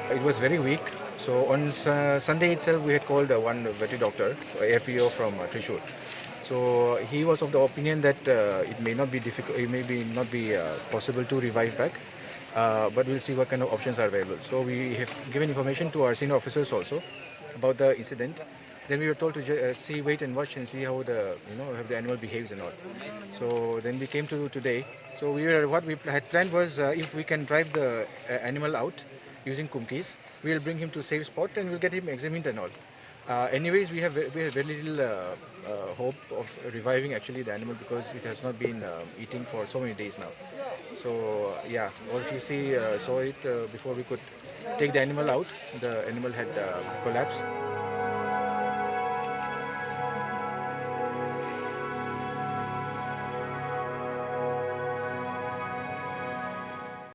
It was very weak. So on Sunday itself, we had called one veterinary doctor, APO from Trishur. So he was of the opinion that it may not be difficult, it may be not be possible to revive back, but we'll see what kind of options are available. So we have given information to our senior officers also about the incident. Then we were told to see, wait and watch and see how how the animal behaves and all. So then we came to today. So what we had planned was if we can drive the animal out using kumkis, we'll bring him to safe spot and we'll get him examined and all. Anyways, we have very little hope of reviving actually the animal because it has not been eating for so many days now. So yeah, what you see saw it before we could take the animal out. The animal had collapsed.